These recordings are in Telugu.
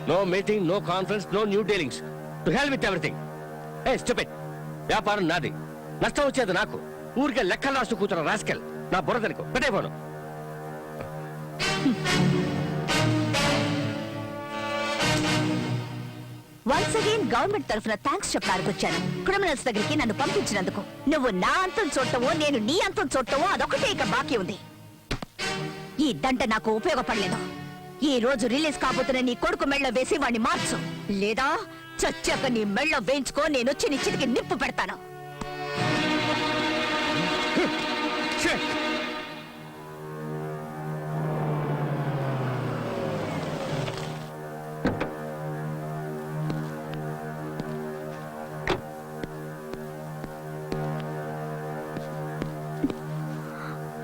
No meeting, no conference, no new dealings. To hell with everything. ఏ స్టూపిడ్. వ్యాపారం నాది, నష్టం వచ్చేది నాకు. ఊరికే లెక్కలు రాస్తూ కూతురు రాస్కెల్. నా బుర్ర తనకు పెట్టేపోను. వన్స్ అగైన్ గవర్నమెంట్ తరఫున థ్యాంక్స్ చెప్పడానికి వచ్చాను. క్రిమినల్స్ దగ్గరికి నన్ను పంపించినందుకు. నువ్వు నా అంతం చూడటమో నేను నీ అంతం చూడటమో అదొకటే ఇక బాకీ ఉంది. ఈ దంట నాకు ఉపయోగపడలేదు. ఈ రోజు రిలీజ్ కాబోతున్న నీ కొడుకు మెళ్ళ వేసి వాణ్ణి మార్చు, లేదా చచ్చాక నీ మెళ్ళ వేయించుకో. నేను వచ్చి నీ చితికి నిప్పు పెడతాను.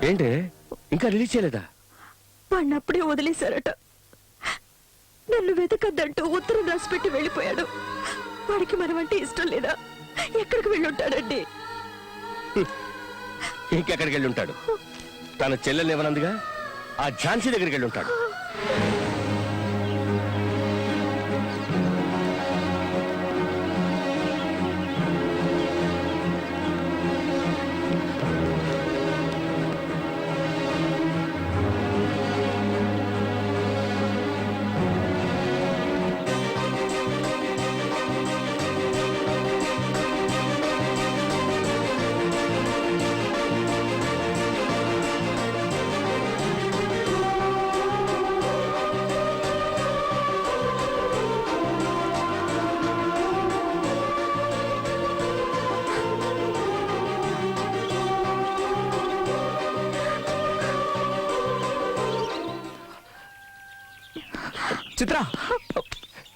ఏంటి ఇంకా రిలీజ్ చేయలేదా? వాడిని అప్పుడే వదిలేశారట. నన్ను వెతకద్దంటూ ఉత్తరం రాసిపెట్టి వెళ్ళిపోయాడు. వాడికి మనమంటే ఇష్టం లేదా? ఎక్కడికి వెళ్ళుంటాడండి? ఇంకెక్కడికి వెళ్ళి ఉంటాడు? తన చెల్లెలు ఇవ్వనందుగా ఆ ఝాన్సీ దగ్గరికి వెళ్ళి ఉంటాడు. చిత్ర,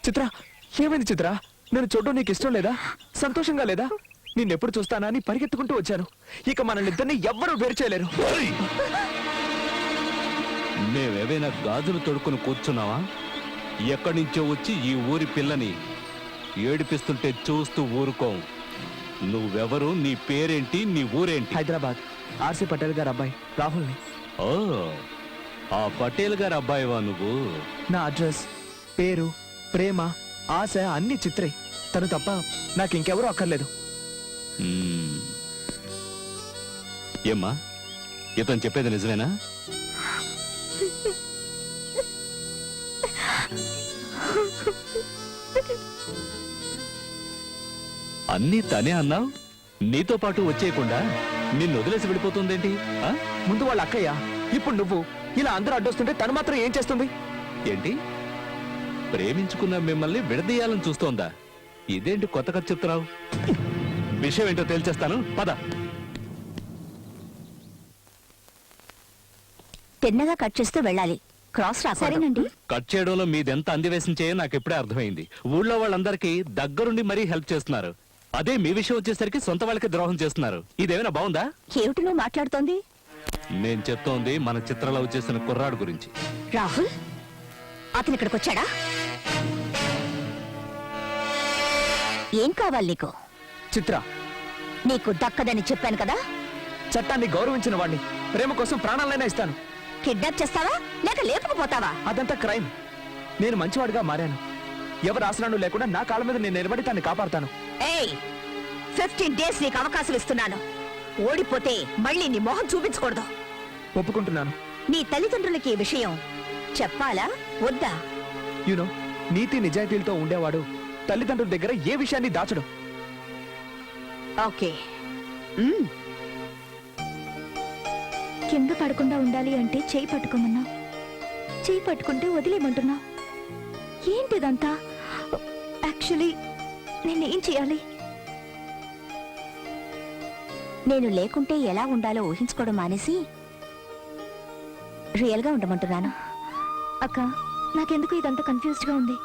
చిత్ర, ఏమైంది చిత్ర? నేను చూడడం నీకు ఇష్టం లేదా? సంతోషంగా లేదా? నిన్నెప్పుడు చూస్తానా అని పరిగెత్తుకుంటూ వచ్చాను. ఇక మనల్నిద్దరిని ఎవ్వరూ వేరు చేయలేరు. మేమేవైనా గాజులు తొడుక్కుని కూర్చున్నావా? ఎక్కడి నుంచో వచ్చి ఈ ఊరి పిల్లని ఏడిపిస్తుంటే చూస్తూ ఊరుకోం. నువ్వెవరు? నీ పేరేంటి? నీ ఊరేంటి? హైదరాబాద్ ఆర్సీ పటేల్ గారు అబ్బాయి రాహుల్ని. ఓ, ఆ పటేల్ గారు అబ్బాయివా నువ్వు? నా అడ్రస్, పేరు, ప్రేమ, ఆశ అన్ని చిత్రే. తను తప్ప నాకు ఇంకెవరూ అక్కర్లేదు. ఏమ్మా, ఇతను చెప్పేది నిజమేనా? అన్నీ తనే అన్నావు. నీతో పాటు వచ్చేయకుండా నిన్ను వదిలేసి వెళ్ళిపోతుందేంటి? ముందు వాళ్ళ అక్కయ్య, ఇప్పుడు నువ్వు. ఇలా అందరూ అడ్డొస్తుంటే తను మాత్రం ఏం చేస్తుంది? ఏంటి, ప్రేమించుకున్న మిమ్మల్ని విడదీయాలని చూస్తోందా? ఇదేంటి కొత్త కథ చెప్తున్నావు? విషయం ఏంటో తేల్చేస్తాను, పద. తిన్నగా కట్ చేస్తూ వెళ్ళాలి. క్రాస్ రాసారేనండి. కట్ చేయడంలో మీదెంత అందివేశం చేయో నాకు ఎప్పుడే అర్థమైంది. ఊళ్ళో వాళ్ళందరికీ దగ్గరుండి మరీ హెల్ప్ చేస్తున్నారు. అదే మీ విషయం వచ్చేసరికి సొంత వాళ్ళకి ద్రోహం చేస్తున్నారు. ఇదేమైనా బాగుందా? ఏమిటి నువ్వు మాట్లాడుతోంది? నేను చెప్తోంది మన చిత్రలో చేసిన కుర్రాడు గురించి. రాహుల్ అతను ఇక్కడికి వచ్చాడా? ఏం కావాలి నీకు? చిత్ర, నీకు దక్కదని చెప్పాను కదా. చట్టాన్ని గౌరవించిన వాడిని, ప్రేమ కోసం ప్రాణాలైనా ఇస్తాను. కిడ్నాప్ చేస్తావా లేక లేపుకుపోతావా? అదంతా క్రైమ్. నేను మంచివాడిగా మారాను. ఎవరు ఆసనాలు లేకుండా నా కాళ్ళ మీద నేను నిలబడి తన్ని కాపాడుతాను. 15 days నీకు అవకాశం ఇస్తున్నాను. ఓడిపోతే మళ్ళీ నీ మొహం చూపించకూడదు. ఒప్పుకుంటున్నాను. నీ తల్లిదండ్రులకి ఈ విషయం చెప్పాలా వద్దా? యూనో, నీతి నిజాయితీలతో ఉండేవాడు తల్లిదండ్రుల దగ్గర ఏ విషయాన్ని దాచడు. ఓకే. కింద పడకుండా ఉండాలి అంటే చేయి పట్టుకోమన్నా, చేయి పట్టుకుంటే వదిలేమంటున్నా. ఏంటిదంతా? యాక్చువల్లీ నేనేం చేయాలి? నేను లేకుంటే ఎలా ఉండాలో ఊహించుకోవడం మానేసి రియల్గా ఉండమంటున్నాను. అక్క, నాకెందుకు ఇదంతా కన్ఫ్యూజ్డ్గా ఉంది.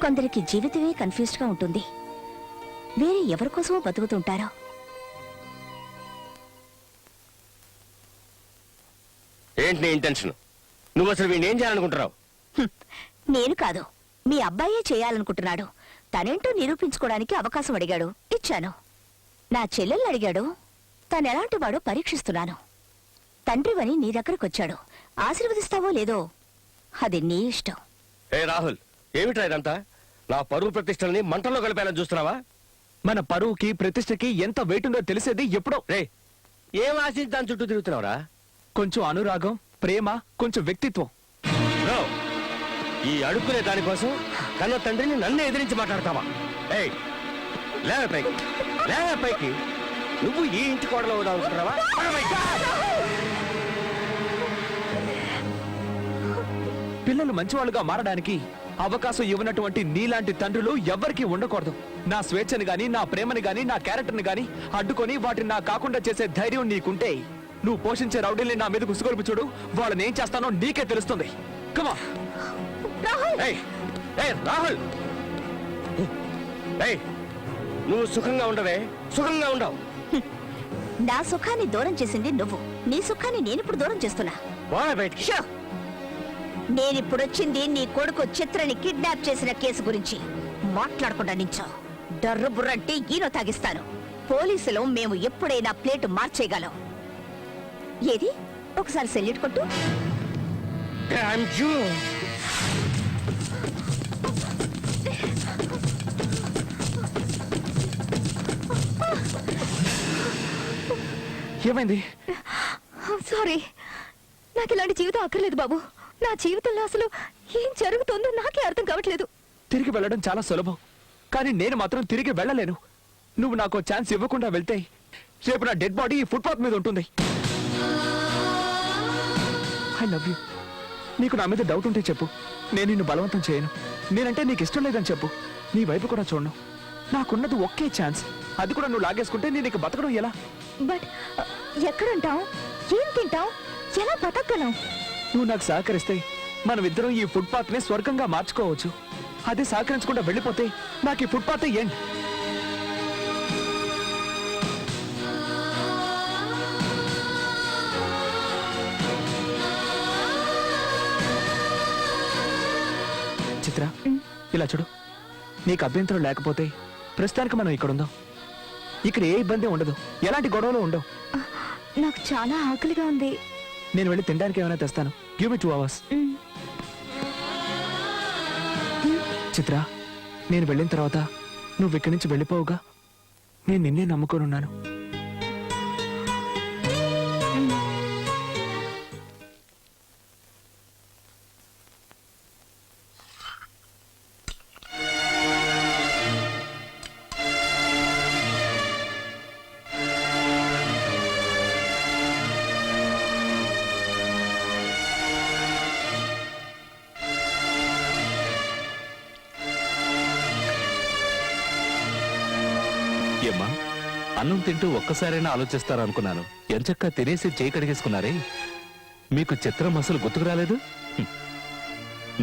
కొందరికి జీవితమే కన్ఫ్యూజ్డ్గా ఉంటుంది. వేరే ఎవరి కోసమో బతుకుతుంటారో. ఏంటి నీ ఇంటెన్షన్? నువ్వు అసలు వీడిని ఏం చేయాలనుకుంటున్నావు? నేను కాదు, మీ అబ్బాయే చేయాలనుకుంటున్నాడు. తనేంటో నిరూపించుకోవడానికి అవకాశం అడిగాడు, ఇచ్చాను. నా చెల్లెల్ని అడిగాడు, తనెలాంటి వాడో పరీక్షిస్తున్నాను. తండ్రివని నీ దగ్గరకొచ్చాడు, ఆశీర్వదిస్తావో లేదో అది నీ ఇష్టం. ఏ రాహుల్, ఏమిట్రా ఇదంతా? నా పరువు ప్రతిష్టల్ని మంటల్లో కలిపాలని చూస్తున్నావా? మన పరువుకి ప్రతిష్టకి ఎంత వెయిట్ ఉందో తెలిసేది ఎప్పుడో. రే, ఏం ఆశించి దాని చుట్టూ తిరుగుతున్నావురా? కొంచెం అనురాగం, ప్రేమ, కొంచెం వ్యక్తిత్వం. బ్రో, ఈ అడుక్కునే దానికోసం కన్న తండ్రిని నన్నే ఎదిరించి మాట్లాడతావా? ఏయ్, లేవే పైకి, లేవే పైకి. నువ్వు ఈ ఇంటి కోడలో అవుదాం అనుకుంటున్నావా? పద పైకి. పిల్లలు మంచివాళ్ళుగా మారడానికి అవకాశం ఇవ్వనటువంటి నీలాంటి తండ్రులు ఎవ్వరికీ ఉండకూడదు. నా స్వేచ్ఛని గాని, నా ప్రేమని గాని, నా క్యారెక్టర్ని గాని అడ్డుకొని వాటిని నా కాకుండా చేసే ధైర్యం నీకుంటే నువ్వు పోషించే రౌడీల్ని నా మీద కుసుగొలుపు చూడు. వాళ్ళని ఏం చేస్తానో నీకే తెలుస్తుంది. కమా. ఏయ్, ఏయ్, రాహుల్, ఏయ్, నువ్వు సుఖంగా ఉండవే, సుఖంగా ఉండవు. నా సుఖాన్ని దూరం చేసింది నువ్వు. నీ సుఖాన్ని నేనిప్పుడు దూరం చేస్తున్నా. పోరా బయటికి. షో! నేనిప్పుడు వచ్చింది నీ కొడుకు చిత్రని కిడ్నాప్ చేసిన కేసు గురించి మాట్లాడకుండా నించో. డర్రు బుర్రంటే ఈనో తాగిస్తాను. పోలీసులు మేము ఎప్పుడైనా ప్లేటు మార్చేయగలం. ఏది ఒకసారి సెల్యూట్ కొట్టు. Damn you! ఏమైంది? సారీ, నాకు ఇలాంటి జీవితం అక్కర్లేదు బాబు. నా జీవితంలో అసలు ఏం జరుగుతుందో నాకే అర్థం కావట్లేదు. తిరిగి వెళ్ళడం చాలా సులభం, కానీ నేను మాత్రం తిరిగి వెళ్ళలేను. నువ్వు నాకు ఛాన్స్ ఇవ్వకుండా వెళ్తే రేపు నా డెడ్ బాడీ ఈ ఫుట్పాత్ మీద ఉంటుంది. I love you. నీకు నా మీద డౌట్ ఉంటే చెప్పు, నేను నిన్ను బలవంతం చేయను. నేనంటే నీకు ఇష్టం లేదని చెప్పు, నీ వైపు కూడా చూడను. నాకున్నది ఒకే ఛాన్స్, అది కూడా నువ్వు లాగేసుకుంటే నేను ఇక బతకడం ఎలా? బట్ ఎక్కడుంటావు, ఏం తింటావు, ఎలా బతకగలం? నువ్వు నాకు సహకరిస్తే మనమిద్దరం ఈ ఫుట్పాత్ ని స్వర్గంగా మార్చుకోవచ్చు. అదే సహకరించకుండా వెళ్ళిపోతే నాకు ఈ ఫుట్పాత్ ఏంటి? చిత్ర, ఇలా చూడు. నీకు అభ్యంతరం లేకపోతే ప్రస్తుతానికి మనం ఇక్కడ ఉందాం. ఇక్కడ ఏ ఇబ్బంది ఉండదు, ఎలాంటి గొడవలు ఉండవు. నాకు చాలా ఆకలిగా ఉంది. నేను వెళ్ళి తినడానికి ఏమైనా తెస్తాను. Give me 2 hours. చిత్ర, నేను వెళ్ళిన తర్వాత నువ్వు ఇక్కడి నుంచి వెళ్ళిపోవుగా. నేను నిన్నే నమ్ముకొని ఉన్నాను. ఏమ్మా, అన్నం తింటూ ఒక్కసారైనా ఆలోచిస్తారనుకున్నాను. ఎంచక్కా తినేసి చేయి కడిగేసుకున్నారే. మీకు చిత్రం అసలు గుర్తుకు రాలేదు?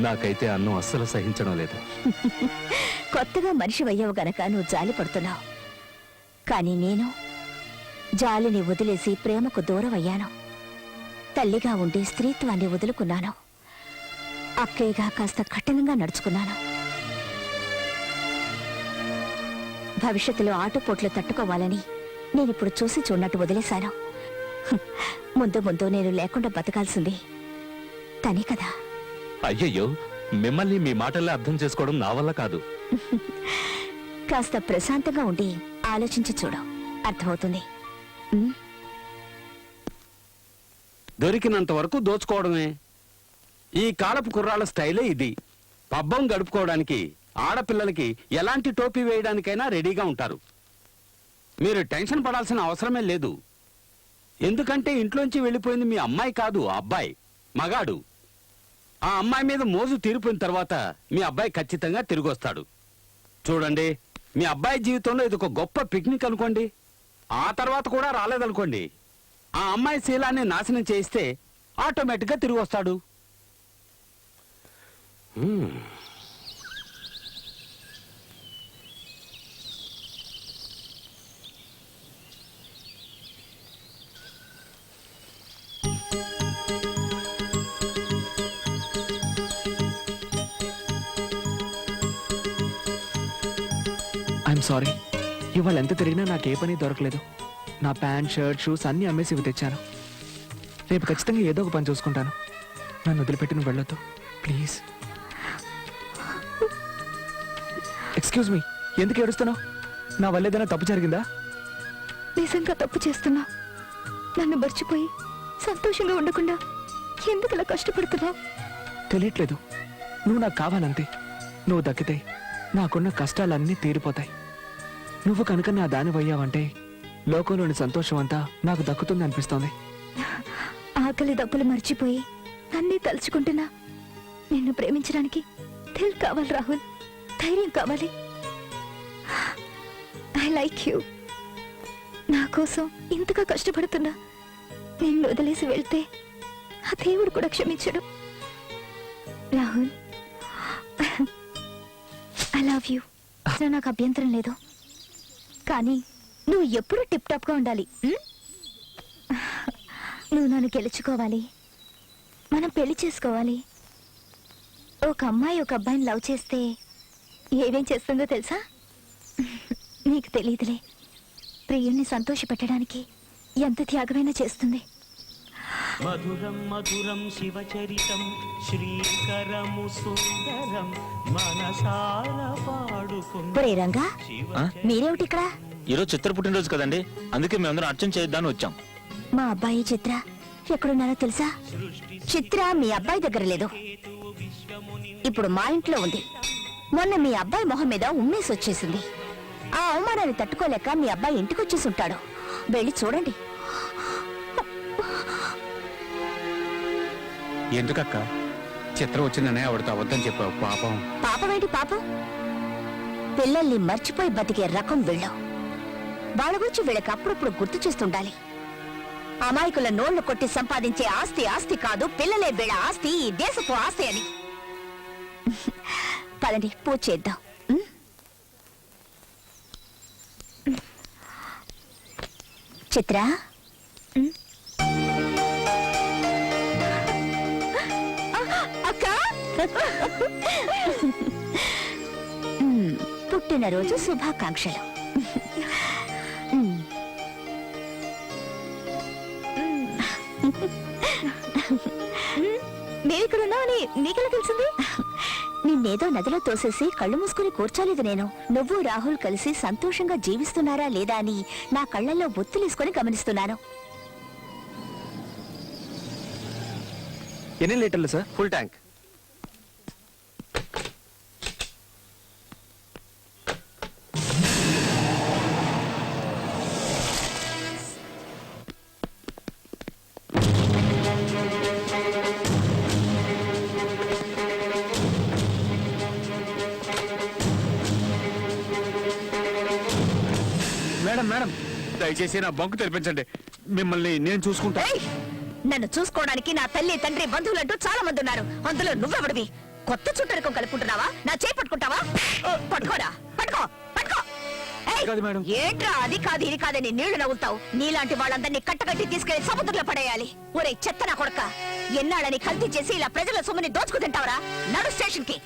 నాకైతే అన్నం అస్సలు సహించడం లేదు. కొత్తగా మనిషి అయ్యావు గనక నువ్వు జాలి పడుతున్నావు. కానీ నేను జాలిని వదిలేసి ప్రేమకు దూరం అయ్యాను. తల్లిగా ఉండి స్త్రీత్వాన్ని వదులుకున్నాను. అక్కయ్యగా కాస్త కఠినంగా నడుచుకున్నాను. భవిష్యత్తులో ఆటుపోట్లు తట్టుకోవాలని నేనిప్పుడు చూసి చూడనట్టు వదిలేశాను. ముందు ముందు నేను లేకుండా బతకాల్సింది తనే కదా. అయ్యయ్యో, మిమ్మల్ని మీ మాటల్లో అర్థం చేసుకోవడం నా వల్ల కాదు. కాస్త ప్రశాంతంగా ఉండి ఆలోచించి చూడు, అర్థమవుతుంది. దొరికినంత వరకు దోచుకోవడమే ఈ కాలపు కుర్రాళ్ళ స్టైలే ఇది. పబ్బం గడుపుకోవడానికి ఆడపిల్లలకి ఎలాంటి టోపీ వేయడానికైనా రెడీగా ఉంటారు. మీరు టెన్షన్ పడాల్సిన అవసరమే లేదు. ఎందుకంటే ఇంట్లోంచి వెళ్ళిపోయింది మీ అమ్మాయి కాదు, ఆ అబ్బాయి మగాడు. ఆ అమ్మాయి మీద మోజు తీరిపోయిన తర్వాత మీ అబ్బాయి ఖచ్చితంగా తిరిగి వస్తాడు. చూడండి, మీ అబ్బాయి జీవితంలో ఇది ఒక గొప్ప పిక్నిక్ అనుకోండి. ఆ తర్వాత కూడా రాలేదనుకోండి, ఆ అమ్మాయి శీలాన్ని నాశనం చేయిస్తే ఆటోమేటిక్గా తిరిగి వస్తాడు. I'm sorry. ఇవాళ ఎంత తిరిగినా నాకు ఏ పని దొరకలేదు. నా ప్యాంట్, షర్ట్, షూస్ అన్నీ అమ్మేసి ఇవి తెచ్చాను. రేపు ఖచ్చితంగా ఏదో ఒక పని చూసుకుంటాను. నన్ను వదిలిపెట్టి నువ్వు వెళ్ళొద్దు ప్లీజ్. ఎక్స్క్యూజ్ మీ, ఎందుకు ఏడుస్తున్నావు? నా వల్ల ఏదైనా తప్పు జరిగిందా? నిజంగా తప్పు చేస్తున్నా. నన్ను మర్చిపోయి సంతోషంగా ఉండకుండా ఎందుకు ఇలా కష్టపడుతున్నావు? తెలియట్లేదు. నువ్వు నాకు కావాలంతే. నువ్వు దక్కితే నాకున్న కష్టాలన్నీ తీరిపోతాయి. నువ్వు కనుక నా దానివయ్యావంటే లోకంలోని సంతోషం అంతా నాకు దక్కుతుంది అనిపిస్తోంది. ఆకలి దప్పులు మర్చిపోయి నన్నే తలుచుకుంటున్నా. నిన్ను ప్రేమించడానికి దిల్ కావాలి రాహుల్, ధైర్యం కావాలి. I like you. నా కోసం ఇంతగా కష్టపడుతున్నా నిన్ను వదిలేసి వెళ్తే ఆ దేవుడు కూడా క్షమించడు. Rahul, I love you. నాకు అభ్యంతరం లేదు, కానీ నువ్వు ఎప్పుడు టిప్ టాప్ గా ఉండాలి. నువ్వు నన్ను గెలుచుకోవాలి, మనం పెళ్లి చేసుకోవాలి. ఒక అమ్మాయి ఒక అబ్బాయిని లవ్ చేస్తే ఏమేం చేస్తుందో తెలుసా? నీకు తెలియదులే. ప్రియుణ్ణి సంతోషపెట్టడానికి ఎంత త్యాగమైనా చేస్తుంది. మధురం మధురం శివచరితం శ్రీకరము సుందరం మనసార పాడుకున్న ఒరే రంగా, మీరేమిటి ఇక్కడ? ఈరోజు చిత్ర పుట్టినరోజు కదండి, అందుకే మేమందరం అర్చన చేద్దామని వచ్చాం. మా అబ్బాయి చిత్ర ఎక్కడున్నారో తెలుసా? చిత్ర మీ అబ్బాయి దగ్గర లేదు, ఇప్పుడు మా ఇంట్లో ఉంది. మొన్న మీ అబ్బాయి మొహం మీద ఉమ్మేసి వచ్చేసింది. ఆ అవమానాన్ని తట్టుకోలేక మీ అబ్బాయి ఇంటికి వచ్చేసి ఉంటాడు. వెళ్ళి చూడండి. ఎందుకక్క చిత్రం వచ్చిందనే ఆవిడతో వద్దని చెప్పావు? పాపం. పాపమేంటి పాపం? పిల్లల్ని మర్చిపోయి బతికే రకం వీళ్ళు. వాళ్ళ గురించి వీళ్ళకి అప్పుడప్పుడు గుర్తు చేస్తుండాలి. అమాయకుల నోళ్లు కొట్టి సంపాదించే ఆస్తి ఆస్తి కాదు, పిల్లలే వీళ్ళ ఆస్తి, ఈ దేశపు ఆస్తి అని. పదండి, పూజ చేద్దాం. చిత్ర, అక్క, పుట్టినరోజు శుభాకాంక్షలు. నేనిక్కడున్నా అని నీకెలా తెలిసింది? నిన్నేదో నదిలో తోసేసి కళ్ళు మూసుకుని కూర్చోలేదు నేను. నువ్వు రాహుల్ కలిసి సంతోషంగా జీవిస్తున్నారా లేదా అని నా కళ్ళల్లో బొత్తులేసుకొని గమనిస్తున్నాను. ఎన్ని లీటర్లు sir? Full tank. Madam madam, దయచేసి నా బంకు తెరిపించండి. మిమ్మల్ని నేను చూసుకుంటా. ఏయ్! నన్ను చూసుకోవడానికి నా తల్లి తండ్రి బంధువులంటూ చాలా మంది ఉన్నారు. అందులో నువ్వెవడివి? కొత్త చుట్టరికం కలుపుకుంటున్నావా? నా చేయి పట్టుకుంటావా? పట్టుకోరా, పట్టుకో, పట్టుకో. ఏయ్! కాదు మేడం. ఏంట్రా అది కాదు ఇది కాదని నీళ్లు నవ్వుతావు? నీలాంటి వాళ్ళందరినీ కట్టకట్టి తీసుకెళ్లి సముద్రంలో పడేయాలి. ఒరే చెత్త నా కొడక, ఎన్నాళ్ళని కల్తీ చేసి ఇలా ప్రజల సొమ్ముని దోచుకు తింటావరా? నడు స్టేషన్ కి.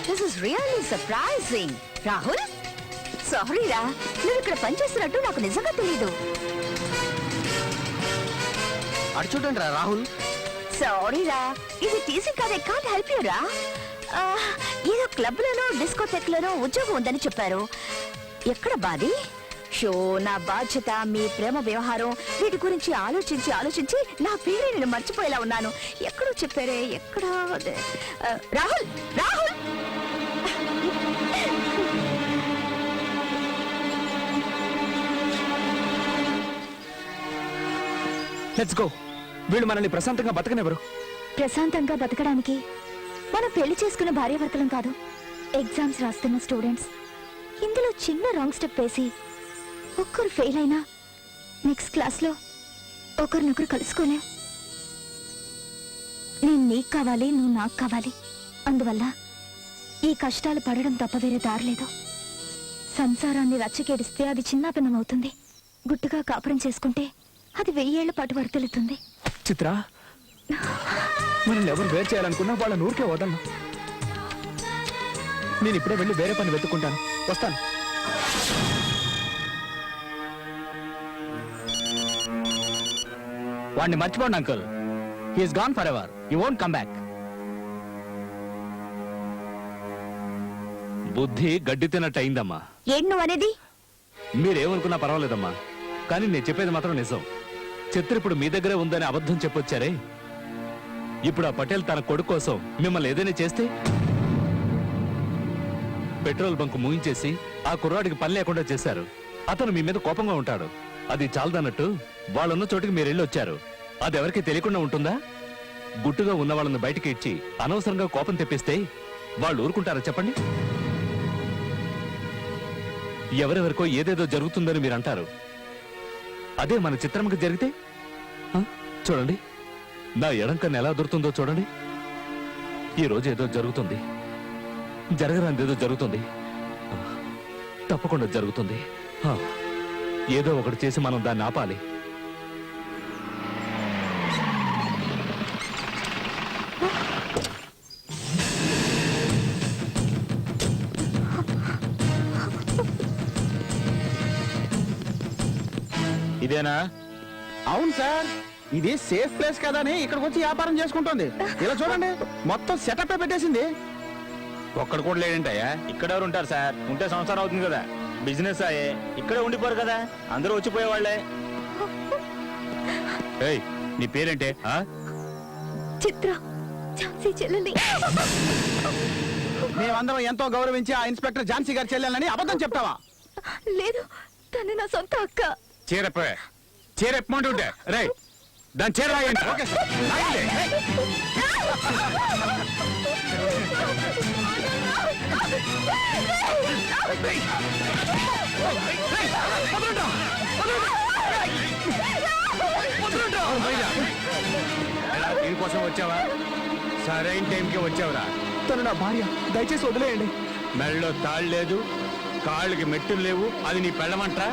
This is really surprising. Rahul, సారీరా, నువ్వు ఇక్కడ పనిచేస్తున్నట్టు నాకు నిజంగా తెలీదు. అటు చూడండి రా రాహుల్. సారీరా, ఇది టీసీ కాదే, కాంట్ హెల్ప్ యూ రా. ఏదో క్లబ్ లోనో డిస్కోటెక్ లోనో ఉద్యోగం ఉందని చెప్పారు. ఎక్కడ బాది? షో, నా బాధ్యత, మీ ప్రేమ వ్యవహారం, వీటి గురించి ఆలోచించి ఆలోచించి నా పేరే నేను మర్చిపోయేలా ఉన్నాను. ఎక్కడో చెప్పారే, ఎక్కడా? రాహుల్, రాహుల్! Let's go. వీళ్ళు మనల్ని ప్రశాంతంగా బతకనివ్వరు. ప్రశాంతంగా బతకడానికి మనం పెళ్లి చేసుకున్న భార్యాభర్తలం కాదు, ఎగ్జామ్స్ రాస్తున్న స్టూడెంట్స్. ఇందులో చిన్న రాంగ్ స్టెప్ వేసి ఒక్కరు ఫెయిల్ అయినా నెక్స్ట్ క్లాస్లో ఒకరినొకరు కలుసుకోలేం. నేను నీకు కావాలి, నువ్వు నాకు కావాలి. అందువల్ల ఈ కష్టాలు పడడం తప్ప వేరే దారిలేదు. సంసారాన్ని రచ్చకేడిస్తే అది చిన్నాభిన్నం అవుతుంది. గుట్టుగా కాపురం చేసుకుంటే అది 1000 ఏళ్ల పాటు వర్తిల్లుతుంది. చిత్ర, మనల్ని ఎవరు వేరు చేయాలనుకున్నా వాళ్ళ నూరికే వదలను. నేను ఇప్పుడే వెళ్ళి వేరే పని వెతుక్కుంటాను. వస్తాను. వాడిని మర్చిపోండి uncle. He's gone for ever. You won't come back. బుద్ధి గడ్డి తిన్నట్టు అయిందమ్మా. ఏంటి నువ్వు అనేది? మీరేమనుకున్నా పర్వాలేదమ్మా, కానీ నేను చెప్పేది మాత్రం నిజం. చిత్ర ఇప్పుడు మీ దగ్గరే ఉందని అబద్ధం చెప్పొచ్చారే. ఇప్పుడు ఆ పటేల్ తన కొడుకు కోసం మిమ్మల్ని ఏదైనా చేస్తే పెట్రోల్ బంక్ ముగించేసి ఆ కుర్రాడికి పని లేకుండా చేశారు. అతను మీ మీద కోపంగా ఉంటాడు. అది చాలదన్నట్టు వాళ్ళున్న చోటికి మీరు వెళ్ళి వచ్చారు. అది ఎవరికి తెలియకుండా ఉంటుందా? గుట్టుగా ఉన్న వాళ్ళని బయటికి ఇచ్చి అనవసరంగా కోపం తెప్పిస్తే వాళ్ళు ఊరుకుంటారా చెప్పండి? ఎవరెవరికో ఏదేదో జరుగుతుందని మీరు అంటారు. అదే మన చిత్రంకి జరిగితే చూడండి, నా ఎడం కన్ను ఎలా దొరుకుతుందో చూడండి. ఈ రోజు ఏదో జరుగుతుంది, జరగరానిదేదో జరుగుతుంది, తప్పకుండా జరుగుతుంది. ఏదో ఒకటి చేసి మనం దాన్ని ఆపాలి. ఇదేనా? అవును సార్, ఇది సేఫ్ ప్లేస్ కదా అని ఇక్కడికి వచ్చి వ్యాపారం చేసుకుంటుంది. ఇలా చూడండి, మొత్తం సెటప్ పెట్టేసింది. ఒక్కడ కూడా లేడంటయ్యా. ఇక్కడ ఎవరు ఉంటారు సార్? ఉంటే సంవత్సరం అవుతుంది కదా. బిజినెస్ అయ్యే ఇక్కడే ఉండిపోరు కదా, అందరూ వచ్చిపోయేవాళ్లే. ఏయ్, నీ పేరేంటే? చిత్ర, ఝాన్సీ చెల్లెలి. మేమందరం ఎంతో గౌరవించి ఆ ఇన్స్పెక్టర్ ఝాన్సీ గారి చెల్లెలని అబద్ధం చెప్తావా? లేదు, తను నా సొంత అక్క. చీరెప్పమంటుంటే రే, దాని చీర రాయండి. ఓకే సార్, రాయండి. దీనికోసం వచ్చావా? సరైన టైంకి వచ్చావురా. తను నా భార్య, దయచేసి వదిలేయండి. మెడలో తాళ్ళు లేదు, కాళ్ళకి మెట్టులు లేవు, అది నీ పెళ్ళమంటరా?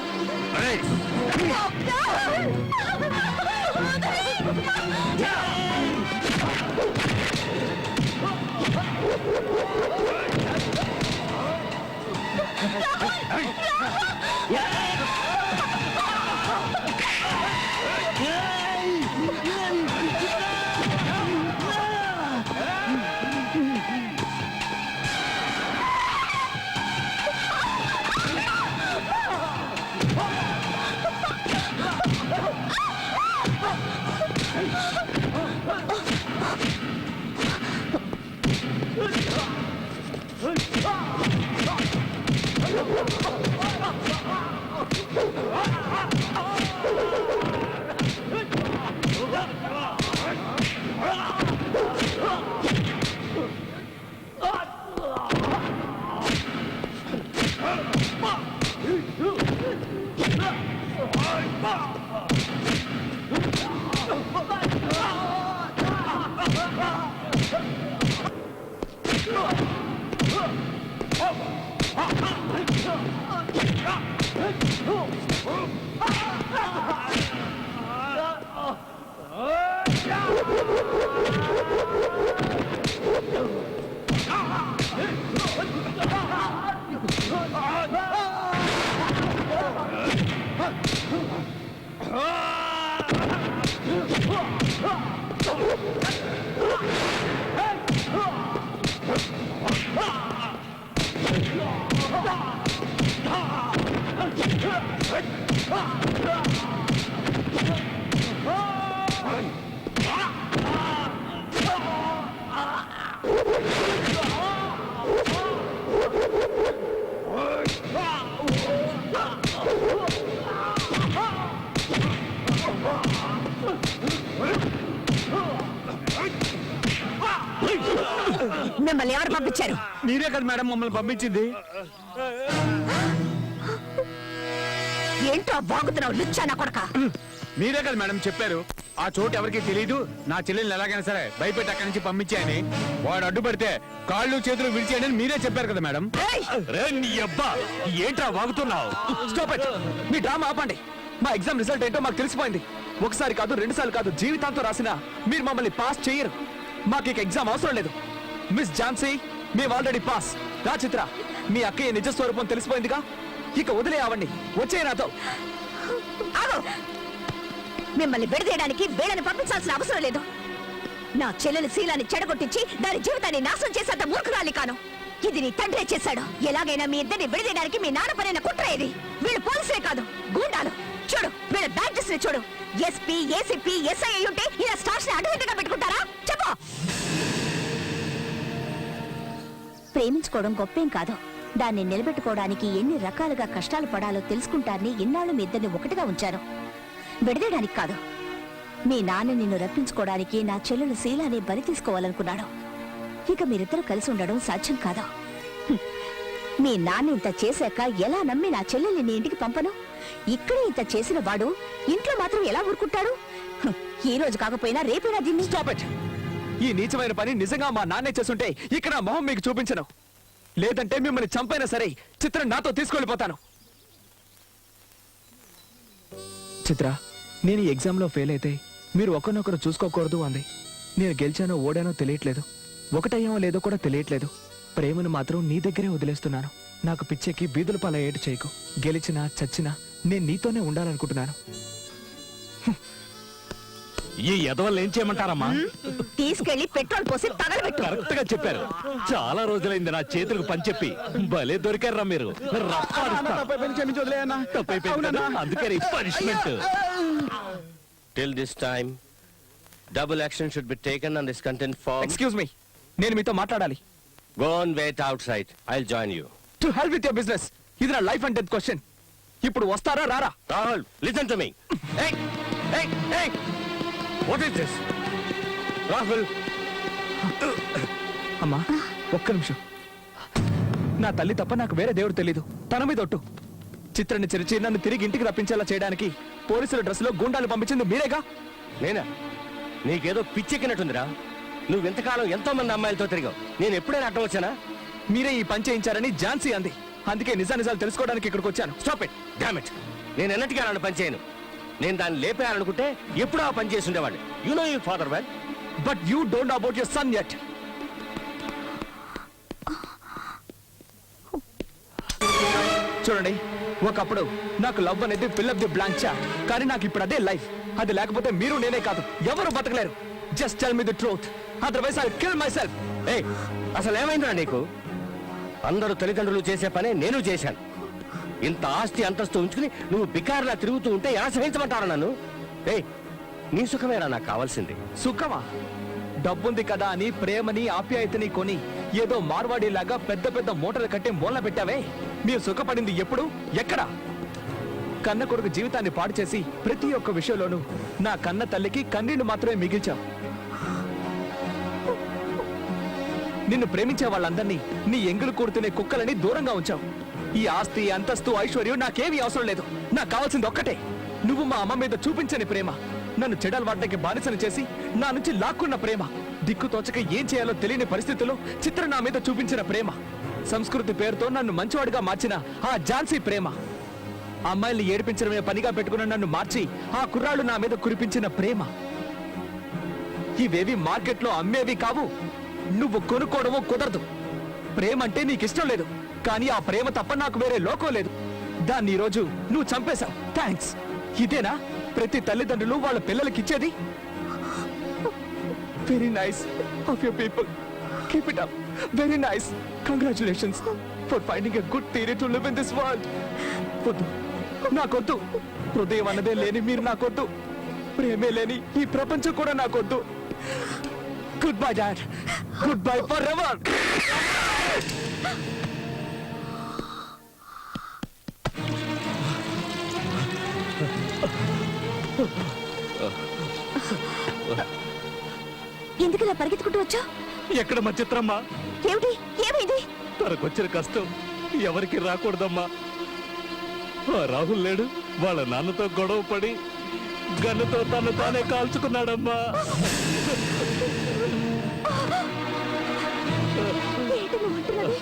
మిమ్మల్ని ఎవరు పంపించారు? మీరే కదా మేడం మమ్మల్ని పంపించింది. ఏంటో బాగుతున్నావు లుచ్చా నా కొడక? మీరే కదా మేడం చెప్పారు, ఆ చోటు ఎవరికి తెలియదు, నా చెల్లెల్ని ఎలాగైనా సరే భయపెట్టి అక్కడి నుంచి పంపించాయని. వాడు అడ్డుపడితే కాళ్ళు చేతులు విడిచేయని మీరే చెప్పారు కదా మేడం. రే నీ అబ్బా, ఏంట్రా వాగుతున్నావు? Stop it. మీ డ్రామా ఆపండి. మా ఎగ్జామ్ రిజల్ట్ ఏంటో మాకు తెలిసిపోయింది. ఒకసారి కాదు, రెండు సార్లు కాదు, జీవితాంతో రాసినా మీరు మమ్మల్ని పాస్ చేయరు. మాకు ఇక ఎగ్జామ్ అవసరం లేదు. మిస్ ఝాన్సీ, మేము ఆల్రెడీ పాస్. రా చిత్ర, మీ అక్కయ్య నిజ స్వరూపం తెలిసిపోయిందిగా, ఇక వదిలేయవండి. వచ్చే నాతో. ఆగు! మిమ్మల్ని విడదీయడానికి వీళ్ళని పంపించాల్సిన అవసరం లేదు. నా చెల్లెలి శీలాన్ని చెడగొట్టించి దాని జీవితాన్ని నాశనం చేసేంత మూర్ఖురాలి కాను. ఇది నీ తండ్రే చేశాడు. ఎలాగైనా మీ ఇద్దరిని విడదీయడానికి మీ నాన్న పరైన కుట్ర ఇది. వీళ్ళు పోలీసులే కాదు, గూండాలు. చూడు వీళ్ళ బ్యాడ్జెస్ ని చూడు. ఎస్పీ, ఏసీపీ, ఎస్ఐ ఉంటే ఇలా స్టార్స్ ని అడ్డుగా పెట్టుకుంటారా? చెప్పు. ప్రేమించుకోవడం గొప్పేం కాదు. దాన్ని నిలబెట్టుకోవడానికి ఎన్ని రకాలుగా కష్టాలు పడాలో తెలుసుకుంటారని ఇన్నాళ్ళు మీ ఇద్దరిని ఒకటిగా ఉంచాను. విడదీయడానికి కాదు. మీ నాన్న నిన్ను రప్పించుకోవడానికి నా చెల్లెలు శీలాన్ని బలి తీసుకోవాలనుకున్నాడు. ఇక మీరిద్దరూ కలిసి ఉండడం సాధ్యం కాదు. మీ నాన్న ఇంత చేశాక ఎలా నమ్మి నా చెల్లెల్ని నీ ఇంటికి పంపను? ఇక్కడే ఇంత చేసిన వాడు ఇంట్లో మాత్రం ఎలా ఊరుకుంటాడు? ఈ రోజు కాకపోయినా రేపైనా దీన్ని. Stop it. ఈ నీచమైన పని నిజంగా మా నాన్నే చేస్తుంటే ఇక్కడ మొహం మీకు చూపించను. లేదంటే మిమ్మల్ని చంపైనా సరే చిత్ర నాతో తీసుకెళ్ళిపోతాను. చిత్ర, నేను ఈ ఎగ్జామ్ లో ఫెయిల్ అయితే మీరు ఒకరినొకరు చూసుకోకూడదు అంది. నేను గెలిచానో ఓడానో తెలియట్లేదు, ఒకటయ్యామో లేదో కూడా తెలియట్లేదు. ప్రేమను మాత్రం నీ దగ్గరే వదిలేస్తున్నాను. నాకు పిచ్చెక్కి బీదుల పాల ఏటు చేయకు. గెలిచినా చచ్చినా నేను నీతోనే ఉండాలనుకుంటున్నాను. ఈ ఎదవల్ని ఏం చేయమంటారమ్మా? తీసుకెళ్లి పెట్రోల్ పోసి తగలబెట్టు. కరెక్ట్ గా చెప్పారు. చాలా రోజులైంది నా చేతులకు పని చెప్పి. భలే దొరికారా మీరు. తప్పైపోయింది కదా, అందుకని punishment. Till this time, double action should be taken on this content form. Excuse me, నేను మీతో మాట్లాడాలి. Go and wait outside. I'll join you. To help with your business. ఇది నా లైఫ్ అండ్ డెత్ క్వశ్చన్. ఇప్పుడు వస్తారా రారా? Rahul, listen to me. Hey, hey, hey! What is this? Rahul! అమ్మా ఒక్క నిమిషం. నా తల్లి తప్ప నాకు వేరే దేవుడు తెలీదు. తన మీద ఒట్టు. చిత్రాన్ని చెరిచి నన్ను తిరిగి ఇంటికి రప్పించేలా చేయడానికి పోలీసుల డ్రెస్ లో గుండాలు పంపించింది మీరేగా? నేనా? నీకేదో పిచ్చెక్కినట్టుందిరా. నువ్వు ఇంతకాలం ఎంతో మంది అమ్మాయిలతో తిరిగావు. నేను ఎప్పుడైనా అడ్డం వచ్చానా? మీరే ఈ పని చేయించారని ఝాన్సీ అంది. అందుకే నిజాలు తెలుసుకోవడానికి ఇక్కడికి వచ్చాను. Stop it. Damn it. నేను ఎన్నటికీ అలాంటి పని చేయను. నేను దాన్ని లేపేయాలనుకుంటే ఎప్పుడూ ఆ పని చేసి ఉండేవాడిని. You know your father well. But you don't about your son yet. చూడండి, ఒకప్పుడు నాకు లవ్ అనేది fill up the blank chat. కానీ నాకు ఇప్పుడు అదే లైఫ్. అది లేకపోతే మీరు నేనే కాదు ఎవరు బతకలేరు. Just tell me the truth, otherwise I will kill myself. ఏయ్, అసలు ఏమైందిరా నీకు? అందరూ తల్లిదండ్రులు చేసే పనే నేను చేశాను. ఇంత ఆస్తి అంతస్తు ఉంచుకుని నువ్వు బికారులా తిరుగుతూ ఉంటే ఎలా సహించమంటారా నన్ను? ఏయ్, నీ సుఖమేరా నాకు కావాల్సింది. సుఖమా? డబ్బుంది కదా అని ప్రేమని ఆప్యాయతని కొని ఏదో మార్వాడిలాగా పెద్ద పెద్ద మూటలు కట్టి మూల పెట్టావే. మీరు సుఖపడింది ఎప్పుడు, ఎక్కడ? కన్న కొడుకు జీవితాన్ని పాడు చేసి ప్రతి ఒక్క విషయంలోనూ నా కన్న తల్లికి కన్నీళ్లు మాత్రమే మిగిల్చావు. నిన్ను ప్రేమించే వాళ్ళందరినీ నీ ఎంగులు కూడుతునే కుక్కలని దూరంగా ఉంచావు. ఈ ఆస్తి అంతస్తు ఐశ్వర్యం నాకేమీ అవసరం లేదు. నాకు కావాల్సింది ఒక్కటే, నువ్వు మా అమ్మ మీద చూపించని ప్రేమ. నన్ను చెడలవాటకి బానిసను చేసి నా నుంచి లాక్కున్న ప్రేమ. దిక్కు తోచక ఏం చేయాలో తెలియని పరిస్థితుల్లో చిత్ర నా మీద చూపించిన ప్రేమ. సంస్కృతి పేరుతో నన్ను మంచివాడిగా మార్చిన ఆ ఝాన్సీ ప్రేమ. అమ్మాయిల్ని ఏడిపించడమే పనిగా పెట్టుకున్న నన్ను మార్చి ఆ కుర్రాళ్ళు నా మీద కురిపించిన ప్రేమ. ఇవేవి మార్కెట్లో అమ్మేవి కావు. నువ్వు కొనుక్కోవడమో కుదరదు. ప్రేమ అంటే నీకు ఇష్టం లేదు, కానీ ఆ ప్రేమ తప్ప నాకు వేరే లోకం లేదు. దాన్ని ఈ రోజు నువ్వు చంపేశావు. థ్యాంక్స్. ఇదేనా ప్రతి తల్లిదండ్రులు వాళ్ళ పిల్లలకి ఇచ్చేది? Very nice of your people. Keep it up. Very nice. Congratulations for finding a good theory to live in this world. వద్దు, నాకొద్దు. హృదయం అన్నదే లేని మీరు నాకొద్దు. ప్రేమే లేని ఈ ప్రపంచం కూడా నాకొద్దు. Good bye dad. Good bye for ever. ఎందుకు ఇలా పరిగెత్తుకుంటూ వచ్చా? ఎక్కడ మా చిత్రమ్మా? ఏమిటి, ఏమైంది? తనకొచ్చిన కష్టం ఎవరికి రాకూడదమ్మా. ఆ రాహుల్ లేడు, వాళ్ళ నాన్నతో గొడవ పడి గన్నుతో తను తానే కాల్చుకున్నాడమ్మా. ఏంటి నువ్వు అంటున్నది?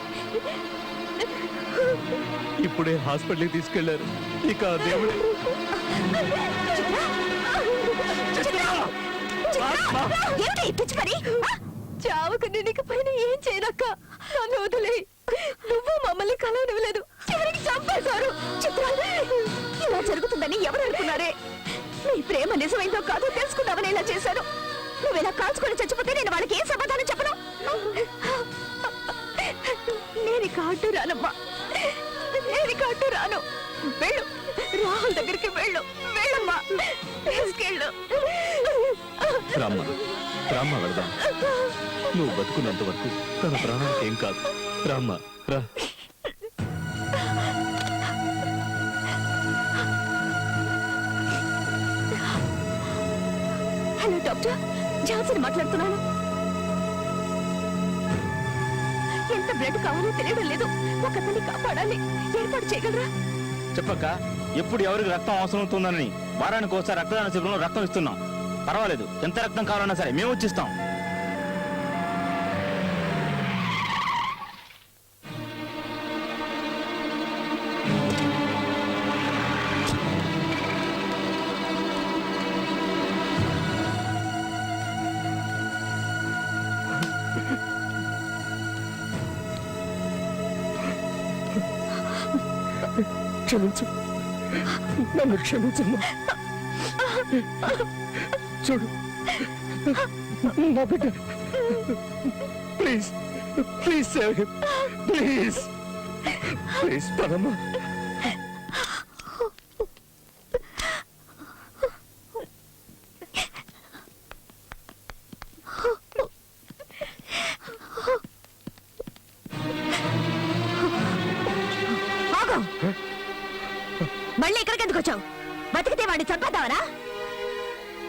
ఇప్పుడే హాస్పిటల్కి తీసుకెళ్లారు. ఇక ఆ దేవుడే. ఏమిటి పిచ్చి పని? చావుకు నీకు పైన ఏం చేయనక్క. నన్ను వదిలే. నువ్వు మమ్మల్ని కలవనివ్వలేదు, చివరికి చంపేశారు. చిత్ర, ఇలా జరుగుతుందని ఎవరు అనుకున్నారే? నీ ప్రేమ నిజమైందో కాదో తెలుసుకున్నావని ఇలా చేశాను. నువ్వు ఇలా కాల్చుకొని చచ్చిపోతే నేను వాళ్ళకి ఏం సమాధానం చెప్పను? కాటు రానమ్మా, నేను కాటు రాను. వెళ్ళు, రాహుల్ దగ్గరికి వెళ్ళు, వెళ్ళమ్మా, తీసుకెళ్ళు. రామ్మ రామ్మ వెళదాం. నువ్వు బతుకున్నంత వరకు తన ప్రాణానికి ఏం కాదు. రామ్మ రా. హలో డాక్టర్, ఝాన్సీని మాట్లాడుతున్నాను. ఎంత బ్లడ్ కావాలో తెలియడం లేదు. ఒకతన్ని కాపాడాలి, ఏర్పాటు చేయగలరా? చెప్పక్క, ఎప్పుడు ఎవరికి రక్తం అవసరం అవుతుందని వారానికి ఒకసారి రక్తదాన శిబిరంలో రక్తం ఇస్తున్నాం. పర్వాలేదు, ఎంత రక్తం కావాలన్నా సరే మేము వచ్చిస్తాం. క్షమించు, నన్ను క్షమించమ్మా. చూడు నా బిడ్డ, please please save him, please please పదమ్మా. మళ్ళీ ఇక్కడికి ఎందుకు వచ్చావు? బతికితే వాడిని చంపేద్దావనా?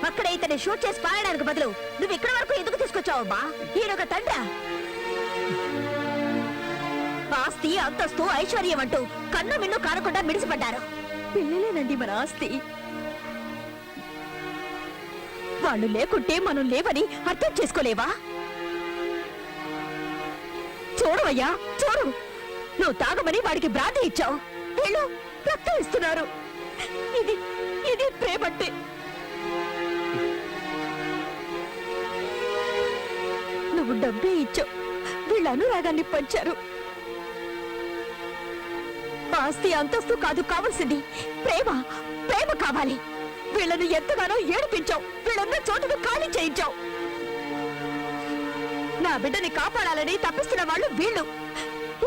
అక్కడ ఇతన్ని షూట్ చేసి పారడానికి బదులు నువ్వు ఇక్కడి వరకు ఎందుకు తీసుకొచ్చావమ్మా? ఈయనొక తండ్రా? ఆస్తి, అంతస్తు, ఐశ్వర్యం అంటూ కన్ను మిన్ను కానకుండా మిడిసిపడ్డారు. పిల్లలేనండి మన ఆస్తి. వాళ్ళు లేకుంటే మనం లేవని అర్థం చేసుకోలేవా? చూడవయ్యా, చూడు, నువ్వు తాగమని వాడికి బ్రాంతి ఇచ్చావు, వీళ్ళు రక్తం ఇస్తున్నారు. ఇది ఇది ప్రేమంటే. నువ్వు డబ్బే ఇచ్చావు, వీళ్ళ అనురాగాన్ని పంచారు. ఆస్తి, అంతస్తు కాదు కావాల్సింది, ప్రేమ. ప్రేమ కావాలి. వీళ్ళను ఎంతగానో ఏడిపించావు, వీళ్ళన్న చోటును ఖాళీ చేయించావు. నా బిడ్డని కాపాడాలని తప్పిస్తున్న వాళ్ళు వీళ్ళు.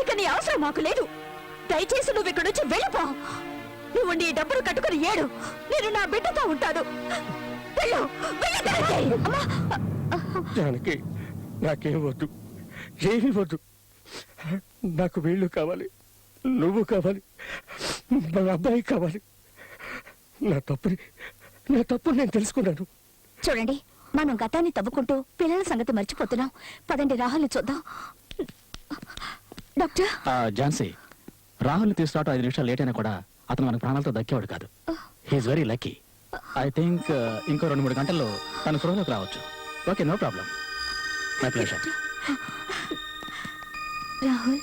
ఇక నీ అవసరం మాకు లేదు. దయచేసి నువ్వు ఇక్కడి నుంచి వెళ్ళిపో. నువ్వు నీ డబ్బులు కట్టుకుని ఏడు, నేను నా బిడ్డతో ఉంటాను. వెళ్ళు, వెళ్ళు. జానకి, నాకేం వద్దు, ఏమీ వద్దు. నాకు వీళ్ళు కావాలి, నువ్వు కావాలి, మా అబ్బాయి కావాలి. నా తప్పు నేను తెలుసుకున్నాను. చూడండి, మనం గతాన్ని తవ్వుకుంటూ పిల్లల సంగతి మర్చిపోతున్నాం. పదండి, రాహుల్ని చూద్దాం. డాక్టర్, ఝాన్సీ, రాహుల్ తీసుకురావడం 5 నిమిషాలు లేట్ అయినా కూడా అతను మనకు ప్రాణాలతో దక్కేవాడు కాదు. He's very lucky. I think ఇంకో 2-3 గంటల్లో తను స్పృహలోకి రావచ్చు. Okay, no problem. My pleasure. Rahul,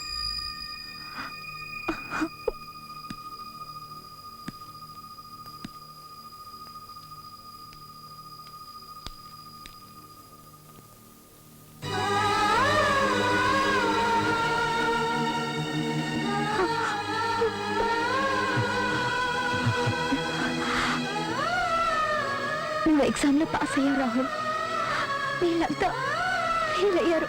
నువ్వు ఎగ్జామ్ లో పాస్ అయ్యావు రాహుల్. వీళ్ళంతా ఫెయిల్ అయ్యారు.